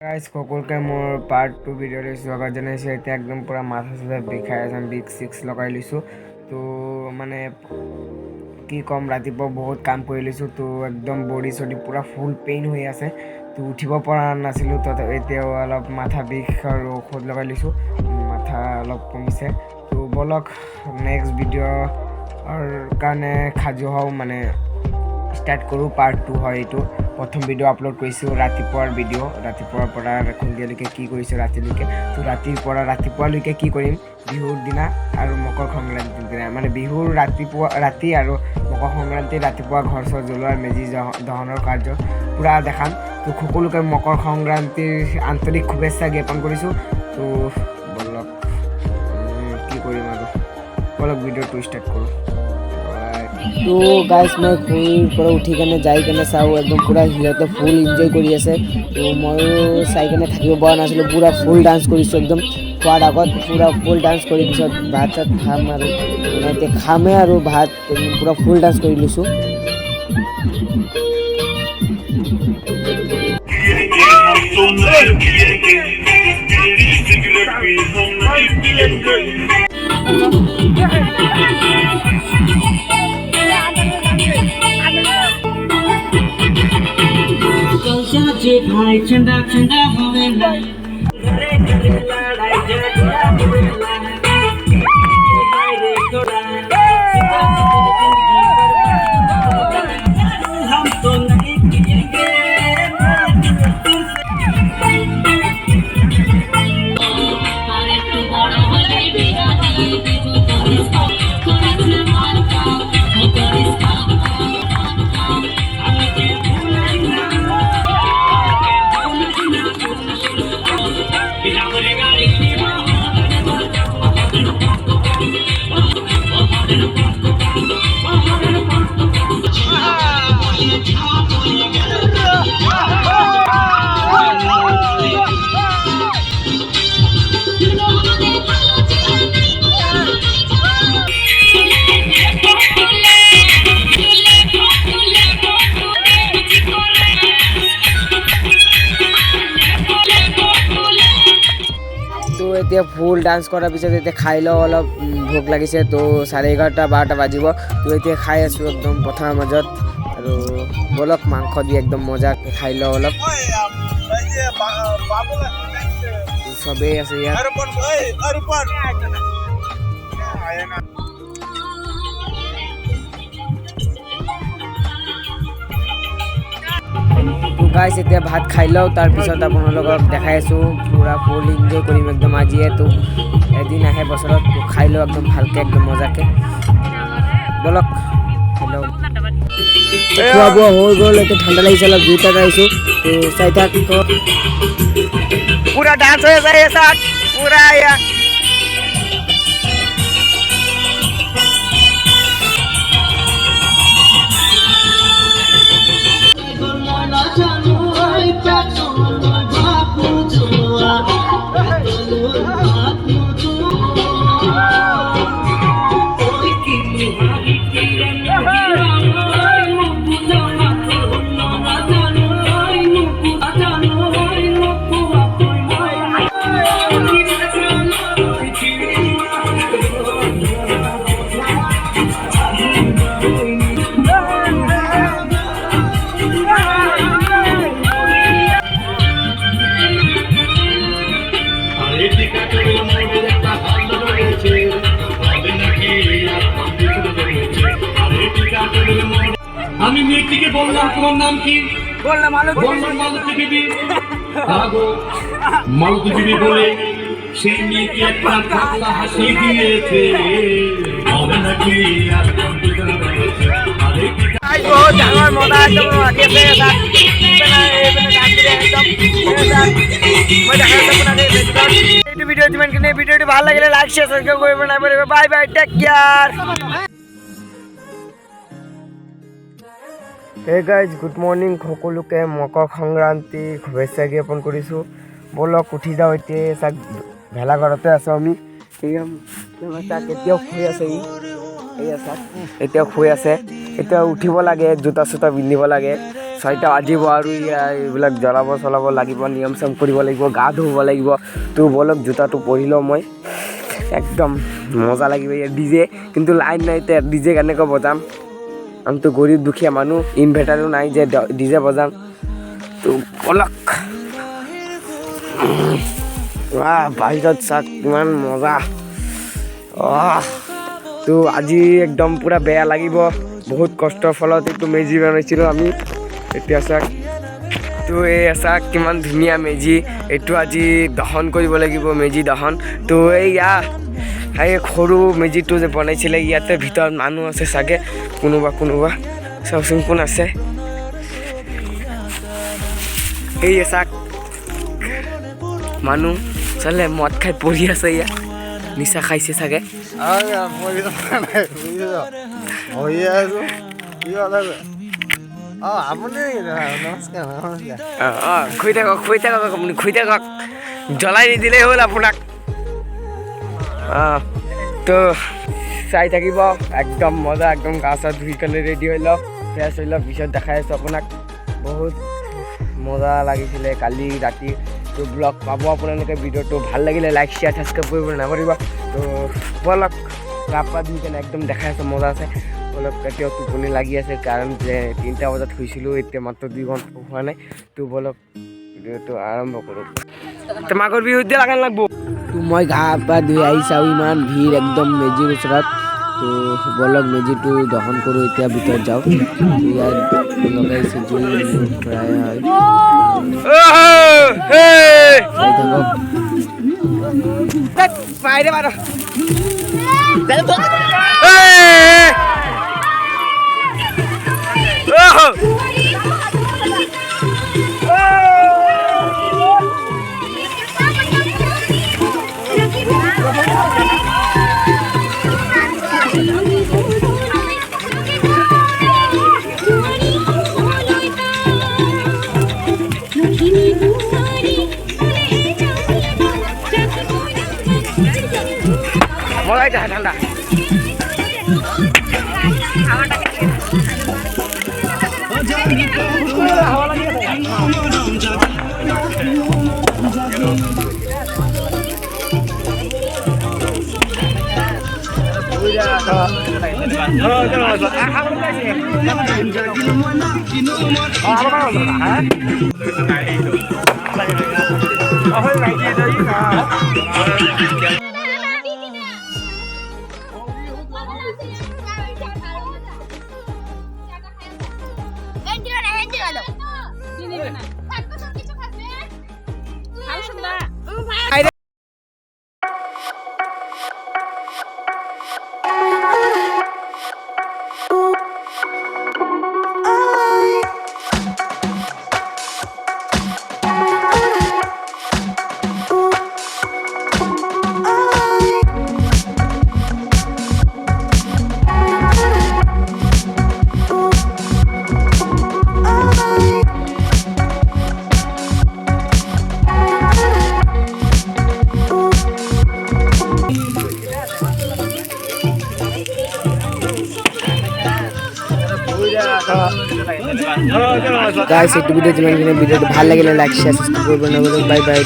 Guys সকলোকে মোৰ part 2 ভিডিঅ'লৈ স্বাগত জনাইছোঁ। এতিয়া একদম পূৰা মাথা চাথা বিষাই আছে, বিগ চিক্স লগাই লৈছোঁ। তো মানে কি ক'ম, ৰাতিপুৱা বহুত কাম কৰি লৈছোঁ, তো একদম বডি চডি পূৰা ফুল পেইন হৈ আছে। তো উঠিব পৰা নাছিলোঁ, তো এতিয়াও অলপ মাথা বিষ আৰু ঔষধ লগাই লৈছোঁ, মাথা অলপ কমিছে। তো ব'লক নেক্সট ভিডিঅ'ৰ কাৰণে সাজু হওঁ, মানে ষ্টাৰ্ট কৰোঁ। পাৰ্ট 2 হয় এইটো। প্ৰথম ভিডিঅ' আপলোড কৰিছোঁ ৰাতিপুৱাৰ ভিডিঅ', ৰাতিপুৱাৰ পৰা সন্ধিয়ালৈকে কি কৰিছোঁ ৰাতিলৈকে। তো ৰাতিৰ পৰা ৰাতিপুৱালৈকে কি কৰিম বিহুৰ দিনা আৰু মকৰ সংক্ৰান্তিৰ দিনা, মানে বিহুৰ ৰাতি আৰু মকৰ সংক্ৰান্তিৰ ৰাতিপুৱা ঘৰ চৰ জ্বলোৱাৰ মেজি দহনৰ কাৰ্য পূৰা দেখাম। তো সকলোকে মকৰ সংক্ৰান্তিৰ আন্তৰিক শুভেচ্ছা জ্ঞাপন কৰিছোঁ। তো বলক কি কৰিম আৰু বলক ভিডিঅ'টো ষ্টাৰ্ট কৰোঁ। তো গাইজ মই শুইৰ পৰা উঠি কেনে যাই কেনে চাওঁ, একদম পূৰা সিহঁতে ফুল এনজয় কৰি আছে। তো ময়ো চাই কেনে থাকিব পৰা নাছিলোঁ, পূৰা ফুল ডান্স কৰিছোঁ। একদম খোৱাৰ আগত পূৰা ফুল ডান্স কৰি পিছত ভাত চাত খাম আৰু মানে এতিয়া খামেই আৰু ভাত পূৰা ফুল ডান্স কৰি লৈছোঁ। जे भाई चंदा चंदा होवेला घरे घरे लड़ाई झगड़ा होवेला भाई रे थोड़ा हम तो नहीं पिएंगे अरे तू बड़ा होले बिना এতিয়া ফুল ডান্স কৰাৰ পিছত এতিয়া খাই লওঁ, অলপ ভোক লাগিছে। তো 11:30-12টা বাজিব। তো এতিয়া খাই আছোঁ একদম পথাৰৰ মাজত, আৰু বলক মাংস দি একদম মজাকৈ খাই লওঁ অলপ। চবেই আছে ইয়াত। গাইজ এতিয়া ভাত খাই লওঁ, তাৰপিছত আপোনালোকক দেখাই আছোঁ। পূৰা ফুল এনজয় কৰিম একদম আজিয়েতো এদিন আহে বছৰত। খাই লওঁ একদম ভালকৈ, একদম মজাকৈ। বলক খাই লওঁ। খোৱা বোৱা হৈ গ'ল, এতিয়া ঠাণ্ডা লাগিছে অলপ, দুইটাত আহিছোঁ। তো চাই থাক, পূৰা ডান্স হৈ আছে পূৰা ইয়াত। আমি মেয়েটিকে বললাম তোমার নাম কি? বললাম মালতী বিবি। মালতী বিবি বলে সেই মেয়েকে একটা কাঁচা হাসি দিয়েছে। হবে নাকি আর কম্পিউটার রয়েছে। বহুত ডাঙৰ মজা একদম ৰাখি আছে। এইটো ভিডিঅ' যিমানখিনি ভিডিঅ'টো ভাল লাগিলে লাইক শ্বেয়াৰ ছাবস্ক্ৰাইব কৰিব নাপাহৰিব। Bye bye, take care. Hey guys, good morning. সকলোকে মকৰ সংক্ৰান্তিৰ শুভেচ্ছা জ্ঞাপন কৰিছোঁ। ব'লক উঠি যাওঁ এতিয়া। চাওক ভেলাঘৰতে আছোঁ আমি। চাওক এতিয়াও শুই আছে, এয়া চাওক এতিয়াও শুই আছে। এতিয়া উঠিব লাগে, জোতা চোতা পিন্ধিব লাগে। 6টা বাজিব আৰু এইবিলাক জ্বলাব চলাব লাগিব, নিয়ম চম কৰিব লাগিব, গা ধুব লাগিব। তো বলক জোতাটো পৰি লওঁ মই, একদম মজা লাগিব। ইয়াত ডিজে কিন্তু লাইন নাই, এতিয়া ডিজে কেনেকৈ বজাম? আমিতো গৰীব দুখীয়া মানুহ, ইনভাৰ্টাৰো নাই যে ডিজে বজাম। তো বলক বাহিৰত চাওক কিমান মজা। তো আজি একদম পূৰা বেয়া লাগিব, বহুত কষ্টৰ ফলত এইটো মেজি বনাইছিলোঁ আমি। এতিয়া চাওক, তো এই চাওক কিমান ধুনীয়া মেজি। এইটো আজি দহন কৰিব লাগিব, মেজি দহন। তো এইয়া এই সৰু মেজিটো যে বনাইছিলে, ইয়াতে ভিতৰত মানুহ আছে চাগে, কোনোবা চাওকচোন কোন আছে। এই চাওক মানুহ চালে মদ খাই পৰি আছে, ইয়াত নিচা খাইছে চাগে। শুই থাকক আপুনি, শুই থাকক, জ্বলাই নিদিলেই হ'ল আপোনাক। তো চাই থাকিব, একদম মজা, একদম গা চা ধুই কেনে ৰেডি হৈ লওক, ফ্ৰেছ হৈ লওক, পিছত দেখাই আছোঁ আপোনাক। বহুত মজা লাগিছিলে কালি ৰাতি। তো ব্লগ পাব আপোনালোকে, ভিডিঅ'টো ভাল লাগিলে লাইক শ্বেয়াৰ ছাবস্ক্ৰাইব কৰিবলৈ নাপাহৰিব। তো বলক গা পা ধুই কেনে একদম দেখাই আছোঁ, মজা আছে। অলপ এতিয়াও টোপনি লাগি আছে, কাৰণ যে 3টা বজাত শুইছিলোঁ, এতিয়া মাত্ৰ 2 ঘণ্টা হোৱা নাই। তো বলক ভিডিঅ'টো আৰম্ভ কৰোঁ। তো মাঘৰ বিহুত দিয়া লাগান লাগব। তো মই গা পা ধুই আহি চাওঁ ইমান ভিৰ একদম মেজিৰ ওচৰত। তো বলক মেজিটো দহন কৰোঁ, এতিয়া ভিতৰত যাওঁ। ইয়াত লগাইছে জুই প্ৰায় হয়, মজা এটা ঠান্ডা। গাইস, একটু ভিডিও ভাল লাগিলে লাইক শেয়ার সাবস্ক্রাইব করবেন। Bye bye.